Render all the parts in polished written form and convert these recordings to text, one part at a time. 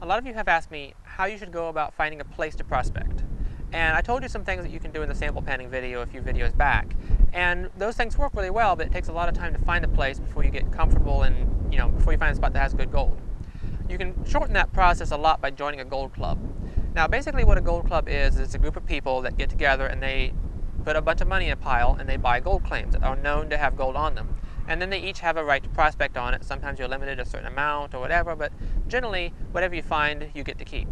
A lot of you have asked me how you should go about finding a place to prospect. And I told you some things that you can do in the sample panning video a few videos back. And those things work really well, but it takes a lot of time to find a place before you get comfortable and, before you find a spot that has good gold. You can shorten that process a lot by joining a gold club. Now, basically what a gold club is it's a group of people that get together and they put a bunch of money in a pile and they buy gold claims that are known to have gold on them. And then they each have a right to prospect on it. Sometimes you're limited to a certain amount or whatever, but generally, whatever you find, you get to keep.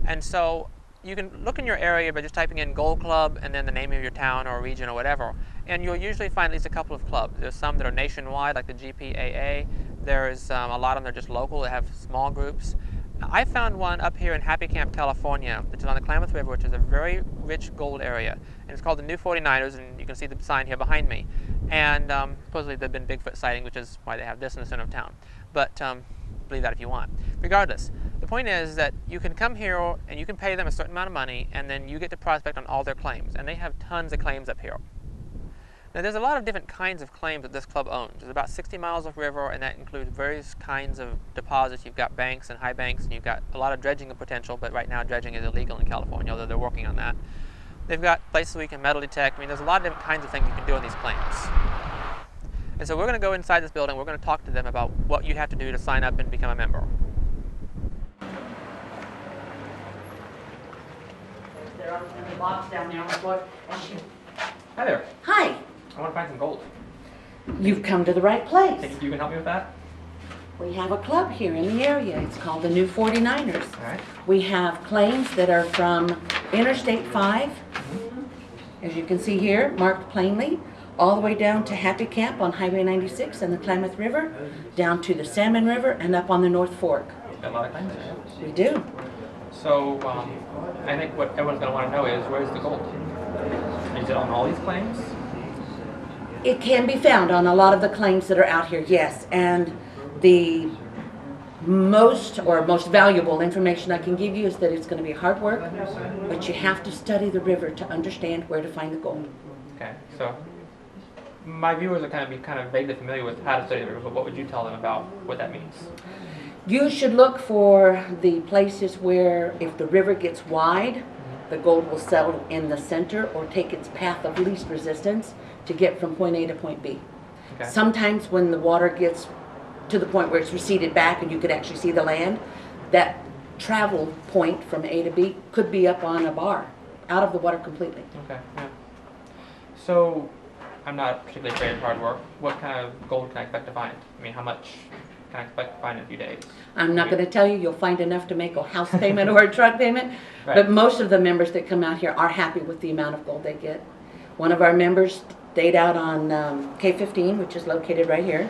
And so you can look in your area by just typing in gold club and then the name of your town or region or whatever. And you'll usually find at least a couple of clubs. There's some that are nationwide, like the GPAA. There's a lot of them that are just local that have small groups. I found one up here in Happy Camp, California, which is on the Klamath River, which is a very rich gold area. And it's called the New 49'ers, and you can see the sign here behind me. And supposedly there have been Bigfoot sightings, which is why they have this in the center of town. But believe that if you want. Regardless, the point is that you can come here and you can pay them a certain amount of money, and then you get to prospect on all their claims. And they have tons of claims up here. Now, there's a lot of different kinds of claims that this club owns. There's about 60 miles of river, and that includes various kinds of deposits. You've got banks and high banks, and you've got a lot of dredging of potential, but right now dredging is illegal in California, although they're working on that. They've got places where you can metal detect. I mean, there's a lot of different kinds of things you can do on these claims. And so we're going to go inside this building. We're going to talk to them about what you have to do to sign up and become a member. They're on the box down there on the floor. Hi there. Hi. I want to find some gold. You've come to the right place. Think you can help me with that? We have a club here in the area. It's called the New 49'ers. All right. We have claims that are from Interstate 5, as you can see here, marked plainly, all the way down to Happy Camp on Highway 96 and the Klamath River, down to the Salmon River, and up on the North Fork. Got a lot of claims there. We do. So I think what everyone's going to want to know is, where's the gold? Is it on all these claims? It can be found on a lot of the claims that are out here, yes. And the most valuable information I can give you is that it's going to be hard work, but you have to study the river to understand where to find the gold. Okay, so my viewers are kind of vaguely familiar with how to study the river, but what would you tell them about what that means? You should look for the places where if the river gets wide, the gold will settle in the center or take its path of least resistance to get from point A to point B. Okay. Sometimes when the water gets to the point where it's receded back and you could actually see the land, that travel point from A to B could be up on a bar, out of the water completely. Okay, yeah. So, I'm not particularly afraid of hard work. What kind of gold can I expect to find? I mean, how much can I expect to find in a few days? I'm not going to tell you you'll find enough to make a house payment or a truck payment, Right. but most of the members that come out here are happy with the amount of gold they get. One of our members stayed out on K15, which is located right here,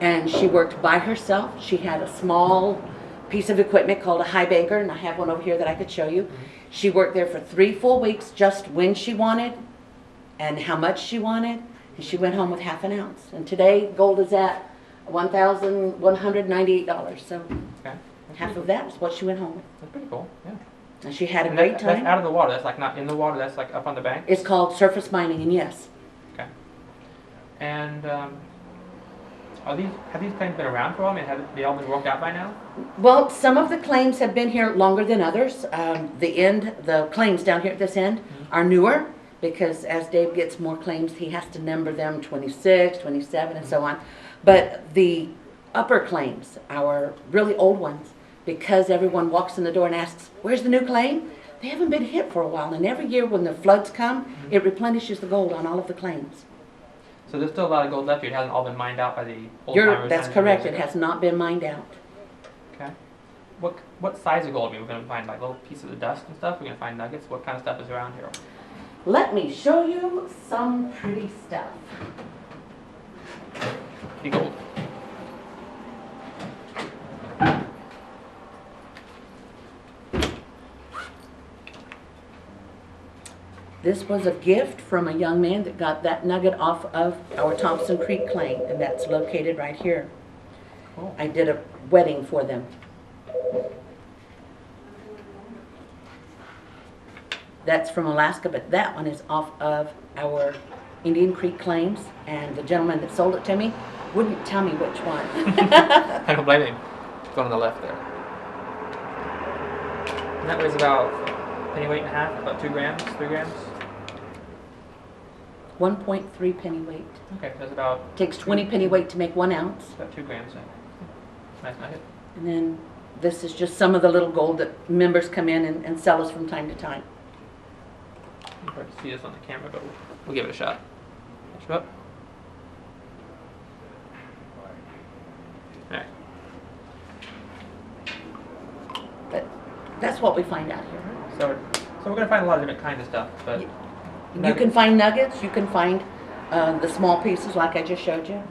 and she worked by herself. She had a small piece of equipment called a high banker, and I have one over here that I could show you. She worked there for 3 full weeks, just when she wanted and how much she wanted, and she went home with half an ounce. And today, gold is at $1,198, so Okay. half of that is what she went home with. That's pretty cool, yeah. And she had a And great that's time. out of the water. That's like not in the water. That's like up on the bank. It's called surface mining, and yes. Okay. And have these claims been around for a while? I mean, have they all been worked out by now? Well, some of the claims have been here longer than others. The claims down here at this end are newer because as Dave gets more claims, he has to number them 26, 27, and so on. But the upper claims, our really old ones, because everyone walks in the door and asks, where's the new claim? They haven't been hit for a while, and every year when the floods come, it replenishes the gold on all of the claims. So there's still a lot of gold left here. It hasn't all been mined out by the old timers. That's correct. It has not been mined out. Okay. What size of gold? I mean, we're going to find like little pieces of dust and stuff. We're going to find nuggets. What kind of stuff is around here? Let me show you some pretty stuff. The gold. This was a gift from a young man that got that nugget off of our Thompson Creek claim, and that's located right here. Cool. I did a wedding for them. That's from Alaska, but that one is off of our Indian Creek claims, and the gentleman that sold it to me wouldn't tell me which one. I don't blame him. It's one on the left there. And that weighs about penny weight and a half, about 2 grams, 3 grams. 1.3 penny weight. Okay, that's about Takes 20 penny weight to make 1 ounce. about 2 grams. So. Nice nugget. And then this is just some of the little gold that members come in and sell us from time to time. You can hard to see this on the camera, but we'll give it a shot. Push it up. Alright. But that's what we find out here. So we're going to find a lot of different kinds of stuff, but You can find nuggets, you can find the small pieces like I just showed you.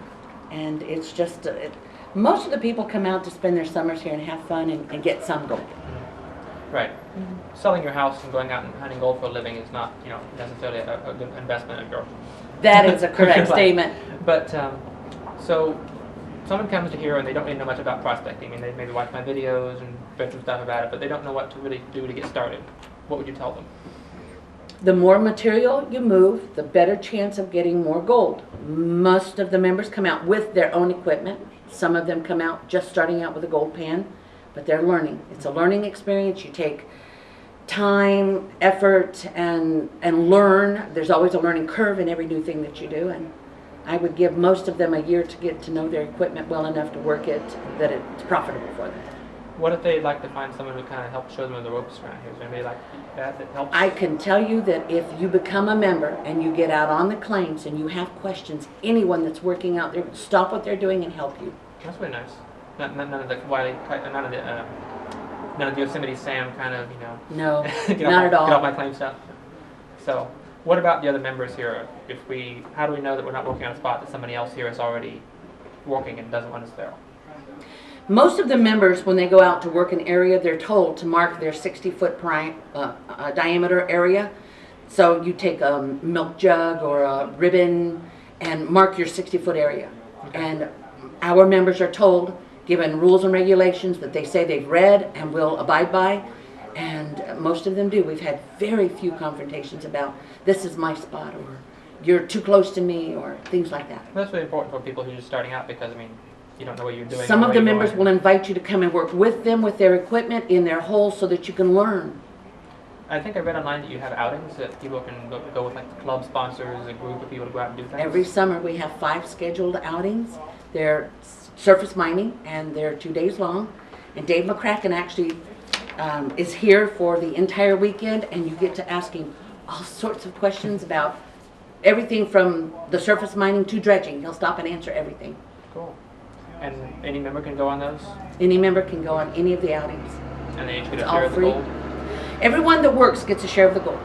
And it's just, most of the people come out to spend their summers here and have fun and get some gold. right. Selling your house and going out and hunting gold for a living is not, necessarily a good investment of yours. That is a Good correct life. statement. But so someone comes to here and they don't really know much about prospecting. I mean, they maybe watch my videos and read some stuff about it, but they don't know what to really do to get started. What would you tell them? The more material you move, the better chance of getting more gold. Most of the members come out with their own equipment. Some of them come out just starting out with a gold pan, but they're learning. It's a learning experience. You take time, effort, and learn. There's always a learning curve in every new thing that you do, and I would give most of them a year to get to know their equipment well enough to work it, that it's profitable for them. What if they'd like to find someone who kind of helps show them the ropes around here? Is there anybody like that helps? I can tell you that if you become a member and you get out on the claims and you have questions, anyone that's working out there will stop what they're doing and help you. That's really nice. None of the Wiley, none of the Yosemite Sam kind of, No, get not at all. Get off my claim stuff. So, what about the other members here? How do we know that we're not working on a spot that somebody else here is already working and doesn't want us there? Most of the members, when they go out to work an area, they're told to mark their 60-foot diameter area. So you take a milk jug or a ribbon and mark your 60-foot area. Okay. And our members are told, given rules and regulations that they say they've read and will abide by, and most of them do. We've had very few confrontations about, this is my spot, or you're too close to me, or things like that. That's really important for people who are just starting out because, you don't know what you're doing. Some of the members will invite you to come and work with them with their equipment in their hole so that you can learn. I think I read online that you have outings that people can go with, like the club sponsors, a group of people to go out and do things. Every summer we have 5 scheduled outings. They're surface mining and they're 2 days long. And Dave McCracken actually is here for the entire weekend, and you get to ask him all sorts of questions about everything from the surface mining to dredging. He'll stop and answer everything. Cool. And any member can go on those? Any member can go on any of the outings. And they each get a It's share all of the free. gold? Everyone that works gets a share of the gold.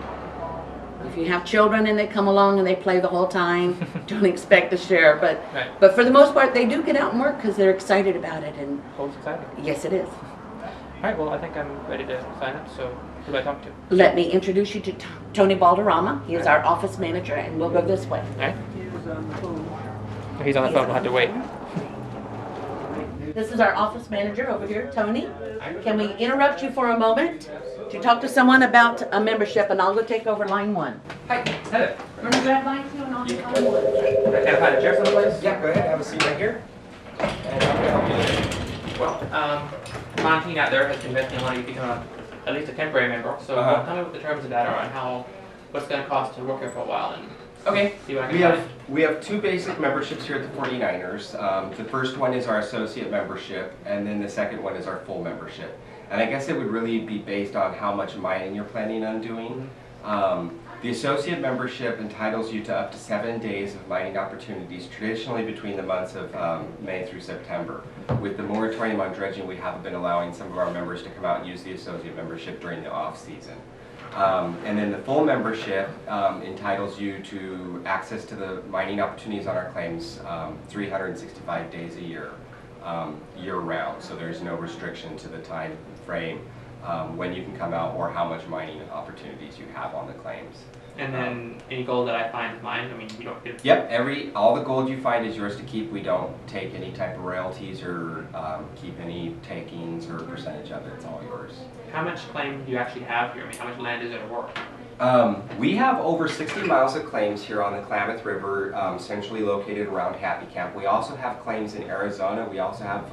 If you have children and they come along and they play the whole time, don't expect a share. But Right. but for the most part, they do get out and work because they're excited about it. And Gold's exciting. yes, it is. All right, well, I think I'm ready to sign up, so who do I talk to? Let me introduce you to Tony Balderrama. He is our office manager, and we'll go this way. All right. If he's on the phone, we'll have to wait. This is our office manager over here, Tony. Can we interrupt you for a moment to talk to someone about a membership, and I'll go take over line 1. Hi, Heather. We're gonna grab line 2 and I'll take line 1. Can I find a chair someplace? Yeah, go ahead, have a seat right here. And how can I help you? Well, Monty out there has convinced me I want to become at least a temporary member. So tell me what the terms of that are and what's going to cost to work here for a while. And Okay, see what I can find. we have 2 basic memberships here at the 49'ers. The first one is our associate membership, and then the second one is our full membership. And I guess it would really be based on how much mining you're planning on doing. The associate membership entitles you to up to 7 days of mining opportunities, traditionally between the months of May through September. With the moratorium on dredging, we have been allowing some of our members to come out and use the associate membership during the off-season. And then the full membership entitles you to access to the mining opportunities on our claims 365 days a year, year-round. So there's no restriction to the time frame when you can come out or how much mining opportunities you have on the claims. And then any gold that I find is mine. You don't get. Yep, all the gold you find is yours to keep. We don't take any type of royalties or keep any takings or percentage of it. It's all yours. How much claim do you actually have here? How much land is there to work? We have over 60 miles of claims here on the Klamath River, centrally located around Happy Camp. We also have claims in Arizona. We also have,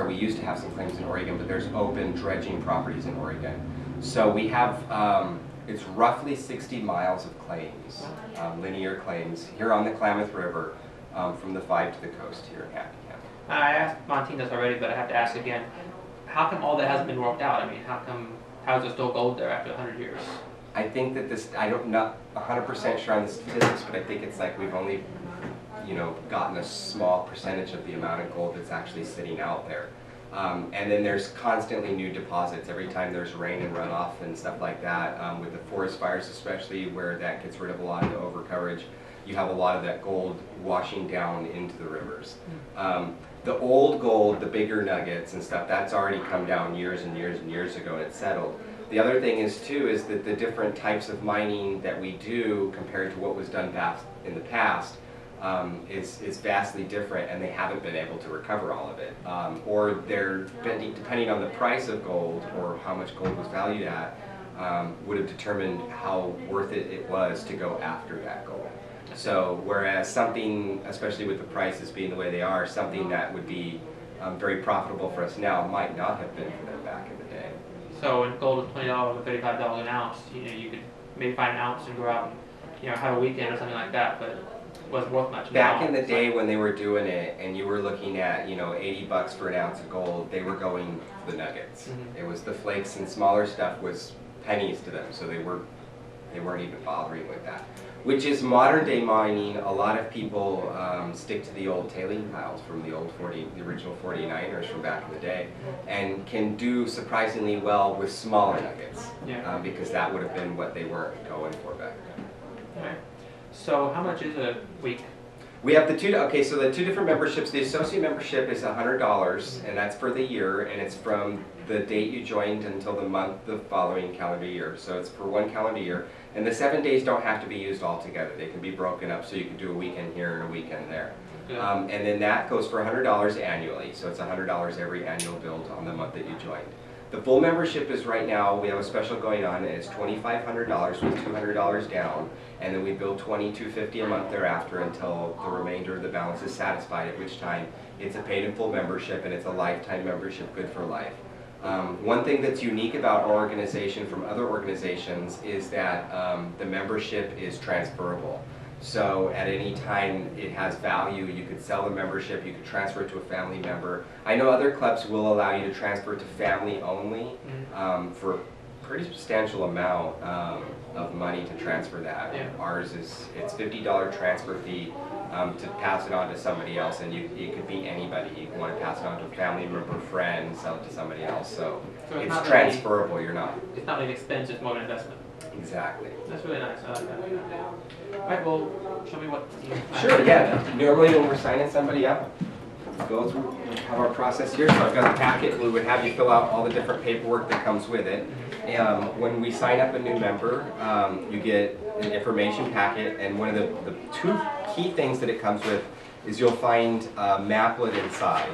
we used to have some claims in Oregon, but there's open dredging properties in Oregon. So we have, it's roughly 60 miles of claims, linear claims, here on the Klamath River, from the 5 to the coast here in Happy Camp. I asked Monty this already, but I have to ask again. How come all that hasn't been worked out? I mean, how is there still gold there after 100 years? I think that this, I'm not 100% sure on the statistics, but I think it's like we've only, gotten a small percentage of the amount of gold that's actually sitting out there. And then there's constantly new deposits every time there's rain and runoff and stuff like that. With the forest fires especially, where that gets rid of a lot of the overcoverage, you have a lot of that gold washing down into the rivers. The old gold, the bigger nuggets and stuff, that's already come down years and years and years ago and it's settled. The other thing is too, is that the different types of mining that we do compared to what was done in the past is vastly different, and they haven't been able to recover all of it. Or they're, depending on the price of gold or how much gold was valued at, would have determined how worth it was to go after that gold. So whereas something, especially with the prices being the way they are, something that would be very profitable for us now might not have been for them back in the day. So when gold was $20 or $35 an ounce, you could maybe find an ounce and go out and have a weekend or something like that, but it wasn't worth much. Back in the day when they were doing it, and you were looking at $80 for an ounce of gold, they were going for the nuggets. It was the flakes and smaller stuff was pennies to them, so they weren't even bothering with that. Which is modern day mining. A lot of people stick to the old tailing piles from the original 49'ers from back in the day, and can do surprisingly well with smaller nuggets, because that would have been what they weren't going for back then. All right. So how much is a week? We have the two different memberships. The associate membership is $100, and that's for the year, and it's from the date you joined until the following calendar year. So it's for one calendar year, and the 7 days don't have to be used all together. They can be broken up, so you can do a weekend here and a weekend there. And then that goes for $100 annually, so it's $100 every annual bill on the month that you joined. The full membership is right now, we have a special going on, and it's $2,500 with $200 down, and then we bill $2,250 a month thereafter until the remainder of the balance is satisfied, at which time it's a paid in full membership, and it's a lifetime membership, good for life. One thing that's unique about our organization from other organizations is that the membership is transferable. So at any time it has value, you could sell the membership, you could transfer it to a family member. I know other clubs will allow you to transfer to family only for a pretty substantial amount of money to transfer that. Ours it's $50 transfer fee to pass it on to somebody else, and it could be anybody. You can want to pass it on to a family member, friend, sell it to somebody else. So it's transferable. It's not an expense, it's more an investment. Exactly. That's really nice. I like that. All right, well, show me what you Sure, yeah. Normally when we're signing somebody up, go through, we have our process here. So I've got a packet. We would have you fill out all the different paperwork that comes with it. When we sign up a new member, you get an information packet, and one of the two key things that it comes with is you'll find a maplet inside,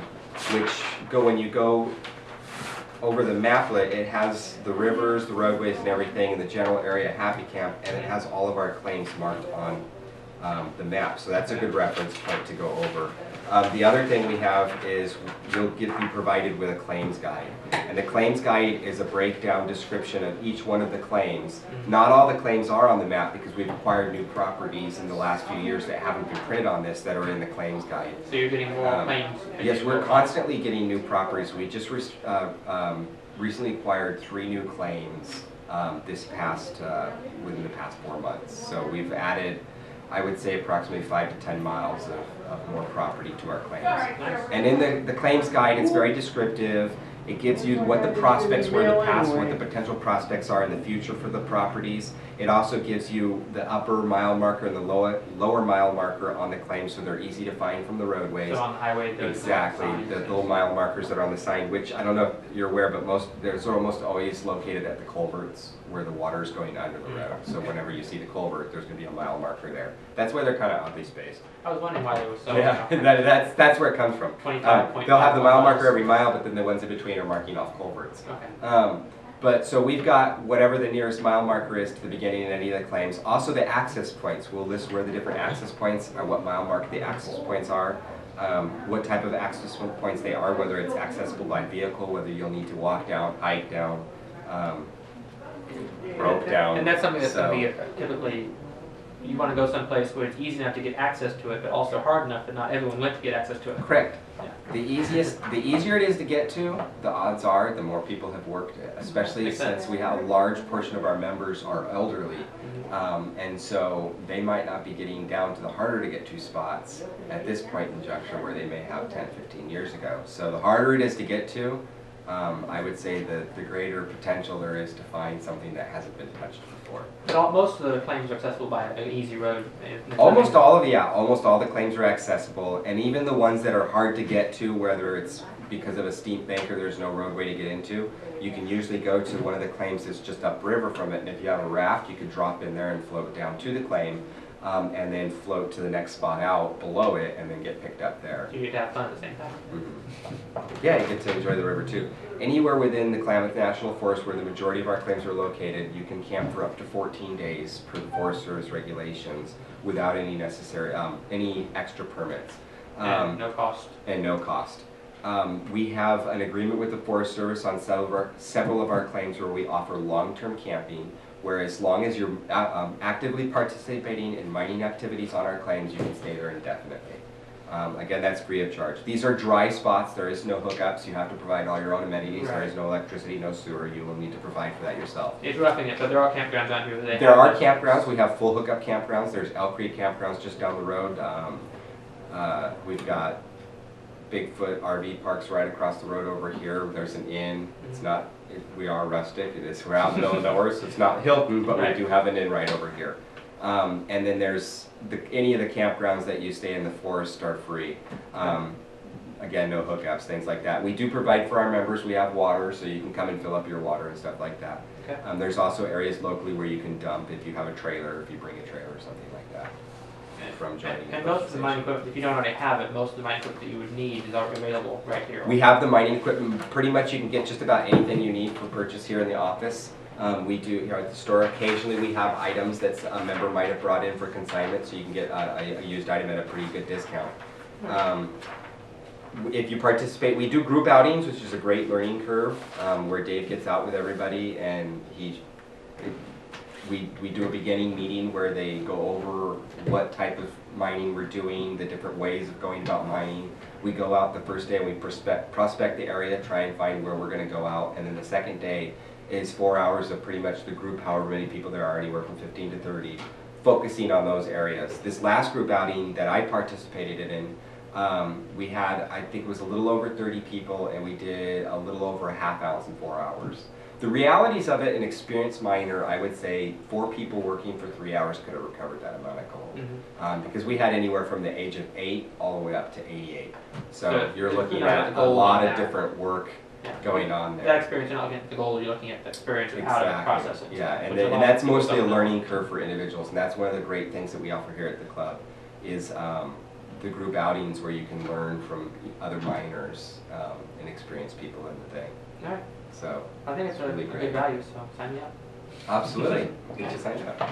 which when you go over the maplet, it has the rivers, the roadways, and everything in the general area Happy Camp, and it has all of our claims marked on the map. So that's a good reference point to go over. The other thing we have is you'll be provided with a claims guide. And the claims guide is a breakdown description of each one of the claims. Not all the claims are on the map because we've acquired new properties in the last few years that haven't been printed on this that are in the claims guide. So you're getting more claims? Yes, we're constantly getting new properties. We just recently acquired 3 new claims within the past 4 months. So we've added, I would say, approximately 5 to 10 miles of more property to our claims. And in the claims guide, it's very descriptive. It gives you what the prospects were in the past, what the potential prospects are in the future for the properties. It also gives you the upper mile marker and the lower mile marker on the claims, so they're easy to find from the roadways. So on the highway, exactly, the little mile markers that are on the sign, which I don't know if you're aware, but they're almost always located at the culverts where the water is going under the road. So whenever you see the culvert, there's going to be a mile marker there. That's why they're kind of oddly spaced. I was wondering why they were so. Yeah, that's where it comes from. 25.5 they'll have the mile marker every mile, but then the ones in between are marking off culverts. Okay. But so we've got whatever the nearest mile marker is to the beginning in any of the claims. Also the access points. We'll list where the different access points are, what mile mark the access points are, what type of access points they are, whether it's accessible by vehicle, whether you'll need to walk down, hike down, broke down. And that's something that's so- going to be typically, you want to go someplace where it's easy enough to get access to it, but also hard enough that not everyone went to get access to it. Correct. Yeah. The easier it is to get to, the odds are the more people have worked it, especially Makes sense. since we have a large portion of our members are elderly. And so they might not be getting down to the harder to get to spots at this point in the juncture where they may have 10, 15 years ago. So the harder it is to get to, I would say that the greater potential there is to find something that hasn't been touched before. But most of the claims are accessible by an easy road. Almost all the claims are accessible, and even the ones that are hard to get to, whether it's because of a steep bank or there's no roadway to get into, you can usually go to one of the claims that's just upriver from it, and if you have a raft, you could drop in there and float down to the claim, and then float to the next spot out below it, and then get picked up there. You get to have fun at the same time. Yeah, you get to enjoy the river too. Anywhere within the Klamath National Forest where the majority of our claims are located, you can camp for up to 14 days per the Forest Service regulations without any necessary, any extra permits. And no cost. And no cost. We have an agreement with the Forest Service on several of our claims where we offer long-term camping, where as long as you're actively participating in mining activities on our claims, you can stay there indefinitely. Again, that's free of charge. These are dry spots. There is no hookups. You have to provide all your own amenities. There is no electricity, no sewer. You will need to provide for that yourself. It's roughing it, but there are campgrounds out here. There are campgrounds. We have full hookup campgrounds. There's Elk Creek campgrounds just down the road. We've got Bigfoot RV parks right across the road over here. There's an inn. It's not, we are rustic. We're out in the middle of nowhere, so it's not Hilton, but we do have an inn right over here. And then there's any of the campgrounds that you stay in the forest are free. Again, no hookups, things like that. We do provide for our members. We have water, so you can come and fill up your water and stuff like that. Okay. There's also areas locally where you can dump if you have a trailer, if you bring a trailer or something like that. From joining. And most of the mining equipment, if you don't already have it, most of the mining equipment that you would need is already available right here. We have the mining equipment. Pretty much you can get just about anything you need for purchase here in the office. We do, you know, at the store, occasionally we have items that a member might have brought in for consignment, so you can get a used item at a pretty good discount. If you participate, we do group outings, which is a great learning curve, where Dave gets out with everybody and we do a beginning meeting where they go over what type of mining we're doing, the different ways of going about mining. We go out the first day and we prospect the area, try and find where we're going to go out, and then the second day is 4 hours of pretty much the group, however many people there are, anywhere from 15 to 30, focusing on those areas. This last group outing that I participated in, we had, I think it was a little over 30 people, and we did a little over a half ounce in 4 hours. The realities of it, an experienced miner, I would say 4 people working for 3 hours could have recovered that amount of gold. Because we had anywhere from the age of 8 all the way up to 88. So you're looking at a lot of different work going on there. That experience, you're not looking at the gold, you're looking at the experience of how to process it. Yeah, and that's mostly a learning curve for individuals, and that's one of the great things that we offer here at the club is the group outings where you can learn from other miners and experienced people in the thing. All right. So I think it's a really good great value, so sign me up. Absolutely. We'll get you signed up.